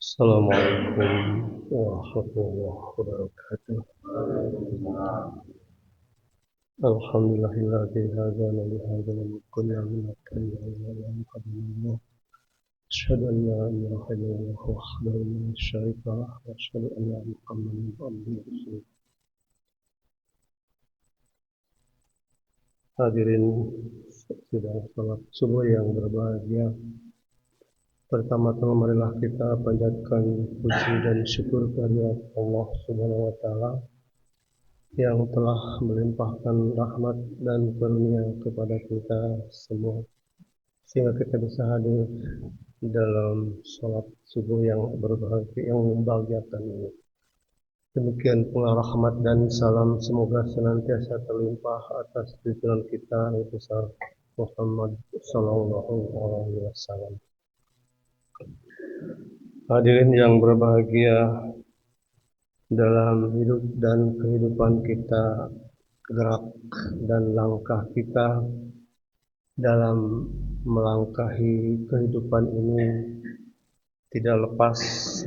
Assalamualaikum warahmatullahi wabarakatuh. Alhamdulillahilladzi hadana li hadza wa ma kunna linahtadiya lawla an hadana. Asyhadu an la ilaha illallah wahdahu la syarika lah wa asyhadu anna Muhammadan abduhu wa rasuluh. Hadirin sidang salat subuh yang berbahagia. Pertama-tama marilah kita panjatkan puji dan syukur kehadirat Allah Subhanahu wa taala yang telah melimpahkan rahmat dan karunia kepada kita semua sehingga kita bisa hadir dalam sholat subuh yang berbahagia, yang membahagiakan ini. Demikian pula rahmat dan salam semoga senantiasa terlimpah atas junjungan kita Nabi besar Muhammad Sallallahu Alaihi Wasallam. Hadirin yang berbahagia, dalam hidup dan kehidupan kita, gerak dan langkah kita dalam melangkahi kehidupan ini tidak lepas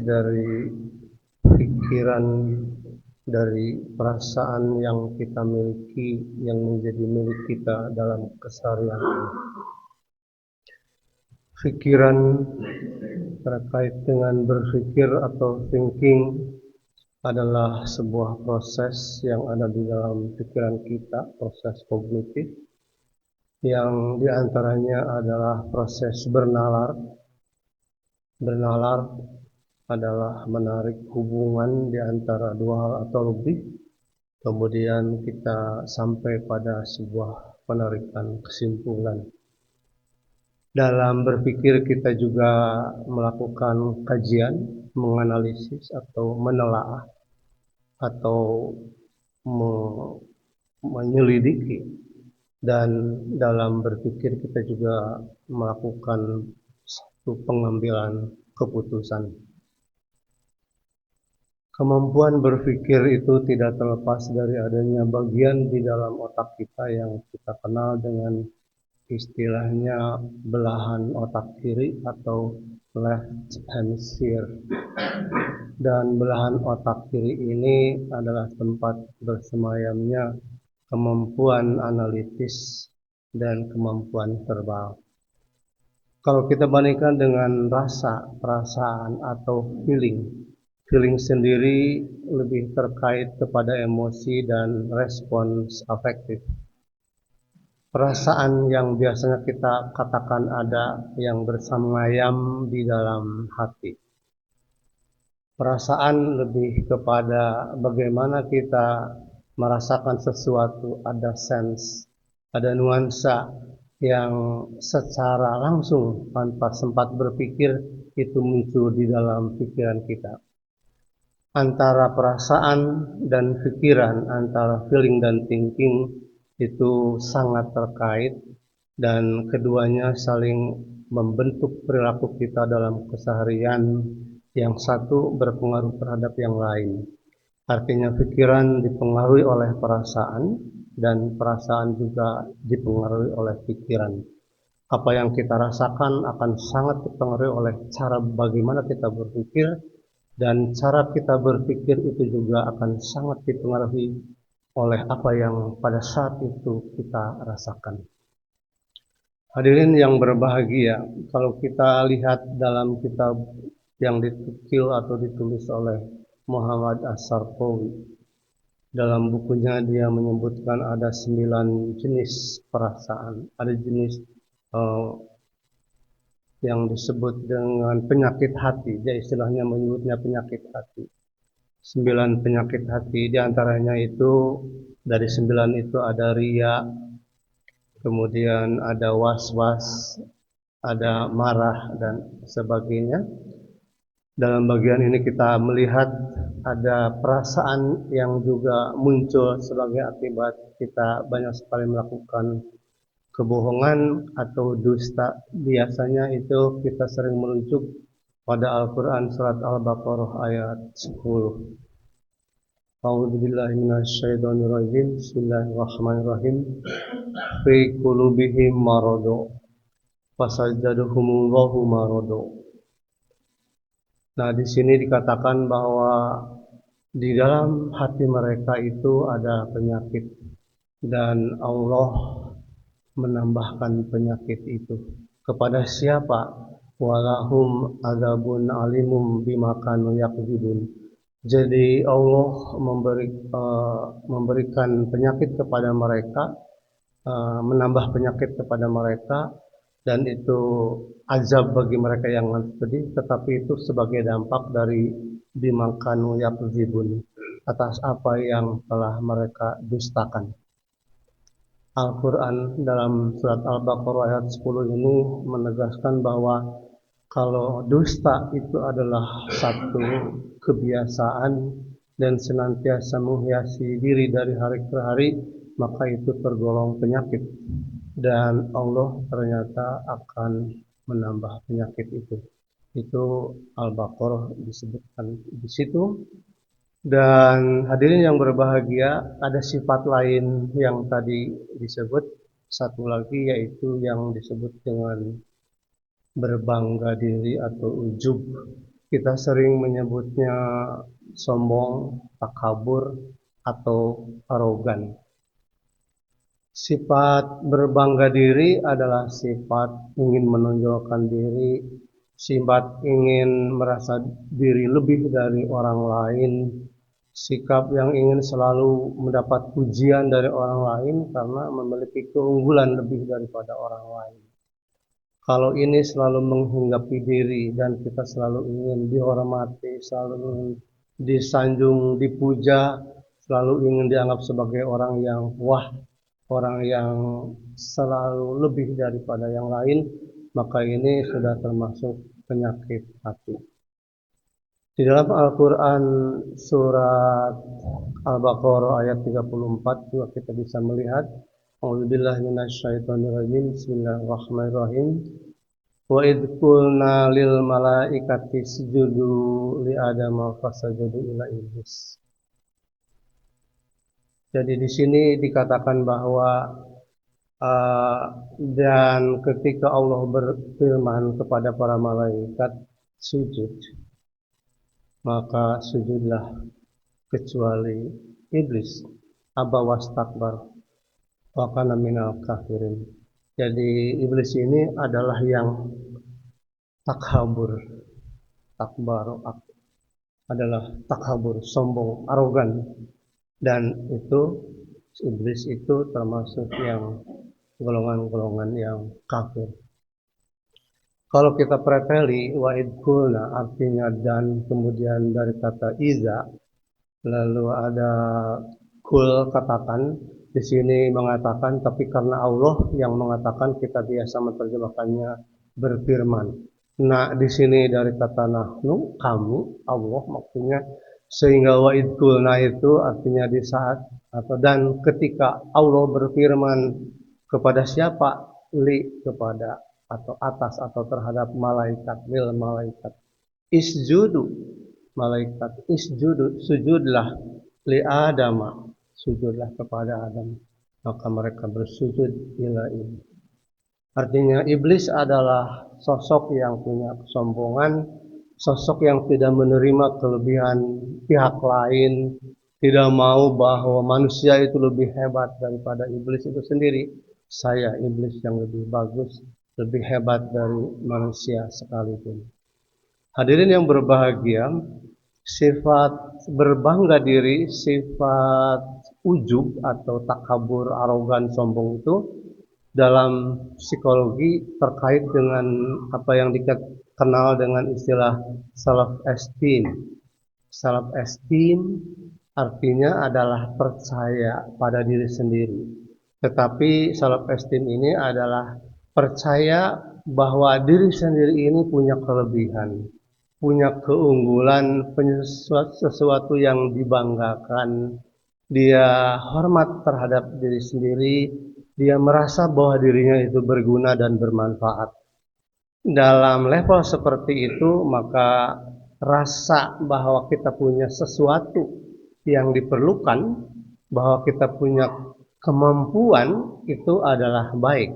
dari pikiran, dari perasaan yang kita miliki, yang menjadi milik kita dalam keseharian ini. Pikiran terkait dengan berpikir atau thinking adalah sebuah proses yang ada di dalam pikiran kita, proses kognitif, yang diantaranya adalah proses bernalar. Bernalar adalah menarik hubungan di antara dua hal atau lebih, kemudian kita sampai pada sebuah penarikan kesimpulan. Dalam berpikir kita juga melakukan kajian, menganalisis atau menelaah atau menyelidiki, dan dalam berpikir kita juga melakukan satu pengambilan keputusan. Kemampuan berpikir itu tidak terlepas dari adanya bagian di dalam otak kita yang kita kenal dengan istilahnya belahan otak kiri atau left hemisphere. Dan belahan otak kiri ini adalah tempat bersemayamnya kemampuan analitis dan kemampuan verbal. Kalau kita bandingkan dengan rasa, perasaan atau feeling sendiri lebih terkait kepada emosi dan respons afektif. Perasaan yang biasanya kita katakan ada yang bersemayam di dalam hati. Perasaan lebih kepada bagaimana kita merasakan sesuatu, ada sense, ada nuansa yang secara langsung tanpa sempat berpikir itu muncul di dalam pikiran kita. Antara perasaan dan pikiran, antara feeling dan thinking itu sangat terkait dan keduanya saling membentuk perilaku kita dalam keseharian, yang satu berpengaruh terhadap yang lain. Artinya pikiran dipengaruhi oleh perasaan dan perasaan juga dipengaruhi oleh pikiran. Apa yang kita rasakan akan sangat dipengaruhi oleh cara bagaimana kita berpikir, dan cara kita berpikir itu juga akan sangat dipengaruhi oleh apa yang pada saat itu kita rasakan. Hadirin yang berbahagia, kalau kita lihat dalam kitab yang ditukil atau ditulis oleh Muhammad As-Sarqawi, dalam bukunya dia menyebutkan ada 9 jenis perasaan. Ada jenis yang disebut dengan penyakit hati. Dia istilahnya menyebutnya penyakit hati. 9 penyakit hati, diantaranya itu dari 9 itu ada riya, kemudian ada was-was, ada marah dan sebagainya. Dalam bagian ini kita melihat ada perasaan yang juga muncul sebagai akibat kita banyak sekali melakukan kebohongan atau dusta. Biasanya itu kita sering merujuk pada Al-Quran surat Al-Baqarah ayat 10. A'udzubillahi minasyaitonirrajim. Bismillahirrahmanirrahim. Fi qulubihim maradu fasajaduhumullahu maradu. Nah, di sini dikatakan bahwa di dalam hati mereka itu ada penyakit dan Allah menambahkan penyakit itu. Kepada siapa? Walahum adzabun alimum bima kanu yakdzibun. Jadi Allah memberikan penyakit kepada mereka, menambah penyakit kepada mereka, dan itu azab bagi mereka yang pedih, tetapi itu sebagai dampak dari bima kanu yakdzibun, atas apa yang telah mereka dustakan. Al-Quran dalam surat Al-Baqarah ayat 10 ini menegaskan bahwa kalau dusta itu adalah satu kebiasaan dan senantiasa menghiasi diri dari hari ke hari, maka itu tergolong penyakit. Dan Allah ternyata akan menambah penyakit itu. Itu Al-Baqarah disebutkan di situ. Dan hadirin yang berbahagia, ada sifat lain yang tadi disebut, satu lagi yaitu yang disebut dengan berbangga diri atau ujub. Kita sering menyebutnya sombong, takabur, atau arogan. Sifat berbangga diri adalah sifat ingin menonjolkan diri, sifat ingin merasa diri lebih dari orang lain, sikap yang ingin selalu mendapat pujian dari orang lain karena memiliki keunggulan lebih daripada orang lain. Kalau ini selalu menghinggapi diri dan kita selalu ingin dihormati, selalu ingin disanjung, dipuja, selalu ingin dianggap sebagai orang yang wah, orang yang selalu lebih daripada yang lain, maka ini sudah termasuk penyakit hati. Di dalam Al-Quran surat Al-Baqarah ayat 34 juga kita bisa melihat, A'udzubillahi minasyaitonirrajim, Bismillahirrahmanirrahim. Wa idh qulna lil malaikati isjudu li Adama fasajadu illa iblis. Jadi di sini dikatakan bahwa dan ketika Allah berfirman kepada para malaikat sujud, maka sujudlah kecuali iblis, aba wastakbar wa kana minal kafirin. Jadi iblis ini adalah yang takabur, takbar adalah takabur, sombong, arogan, dan itu iblis itu termasuk yang golongan-golongan yang kafir. Kalau kita preteli wa'id kulna artinya dan kemudian dari kata iza, lalu ada kul katakan, di sini mengatakan, tapi karena Allah yang mengatakan kita biasa menerjemahkannya berfirman. Nah, di sini dari kata nahnu, kami, Allah maksudnya, sehingga wa'id kulna itu artinya di saat atau dan ketika Allah berfirman kepada siapa? Li, kepada atau atas atau terhadap malaikat, lil malaikat. Isjudu, malaikat isjudu, sujudlah li Adama, sujudlah kepada Adam. Maka mereka bersujud ila ini. Artinya iblis adalah sosok yang punya kesombongan, sosok yang tidak menerima kelebihan pihak lain, tidak mau bahwa manusia itu lebih hebat daripada iblis itu sendiri. Saya iblis yang lebih bagus, lebih hebat dari manusia sekalipun. Hadirin yang berbahagia, sifat berbangga diri, sifat ujub atau takabur, arogan, sombong itu dalam psikologi terkait dengan apa yang dikenal dengan istilah self-esteem. Self-esteem artinya adalah percaya pada diri sendiri. Tetapi self-esteem ini adalah percaya bahwa diri sendiri ini punya kelebihan, punya keunggulan, punya sesuatu yang dibanggakan. Dia hormat terhadap diri sendiri, dia merasa bahwa dirinya itu berguna dan bermanfaat. Dalam level seperti itu, maka rasa bahwa kita punya sesuatu yang diperlukan, bahwa kita punya kemampuan itu adalah baik.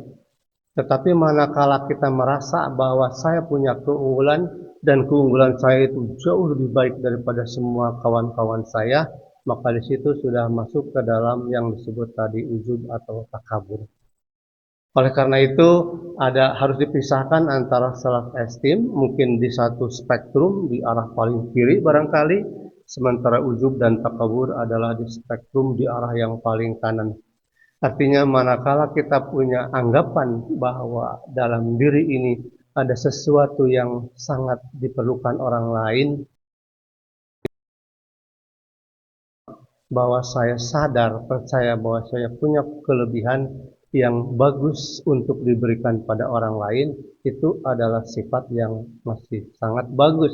Tetapi manakala kita merasa bahwa saya punya keunggulan, dan keunggulan saya itu jauh lebih baik daripada semua kawan-kawan saya, maka di situ sudah masuk ke dalam yang disebut tadi ujub atau takabur. Oleh karena itu, harus dipisahkan antara self esteem mungkin di satu spektrum di arah paling kiri barangkali, sementara ujub dan takabur adalah di spektrum di arah yang paling kanan. Artinya manakala kita punya anggapan bahwa dalam diri ini ada sesuatu yang sangat diperlukan orang lain, bahwa saya sadar, percaya bahwa saya punya kelebihan yang bagus untuk diberikan pada orang lain, itu adalah sifat yang masih sangat bagus.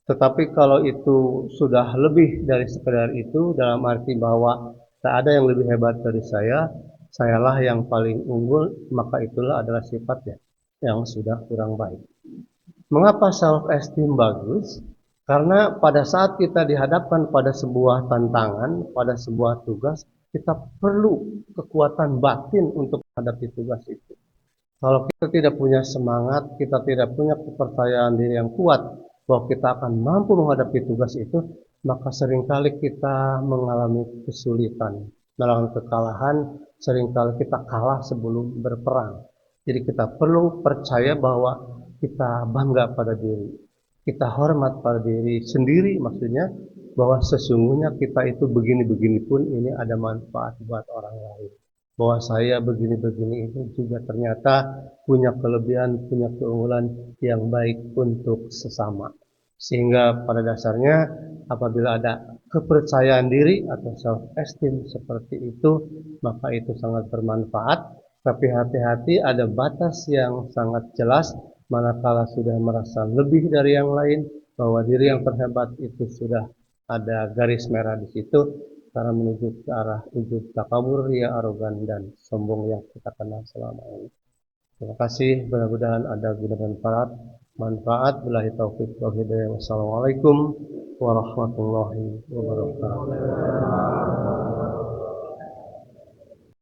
Tetapi kalau itu sudah lebih dari sekedar itu, dalam arti bahwa tak ada yang lebih hebat dari saya, sayalah yang paling unggul, maka itulah adalah sifatnya yang sudah kurang baik. Mengapa self esteem bagus? Karena pada saat kita dihadapkan pada sebuah tantangan, pada sebuah tugas, kita perlu kekuatan batin untuk menghadapi tugas itu. Kalau kita tidak punya semangat, kita tidak punya kepercayaan diri yang kuat bahwa kita akan mampu menghadapi tugas itu, maka seringkali kita mengalami kesulitan, mengalami kekalahan, seringkali kita kalah sebelum berperang. Jadi kita perlu percaya bahwa kita bangga pada diri, kita hormat pada diri sendiri, maksudnya bahwa sesungguhnya kita itu begini-begini pun ini ada manfaat buat orang lain. Bahwa saya begini-begini itu juga ternyata punya kelebihan, punya keunggulan yang baik untuk sesama. Sehingga pada dasarnya apabila ada kepercayaan diri atau self esteem seperti itu, maka itu sangat bermanfaat. Tapi hati-hati, ada batas yang sangat jelas manakala sudah merasa lebih dari yang lain, bahwa diri yang terhebat itu sudah ada garis merah di situ, karena menuju ke arah ujub takabur, ria, arogan, dan sombong yang kita kenal selama ini. Terima kasih, mudah-mudahan ada guna dan manfaat. Billahi taufiq wal hidayah. Wassalamualaikum warahmatullahi wabarakatuh.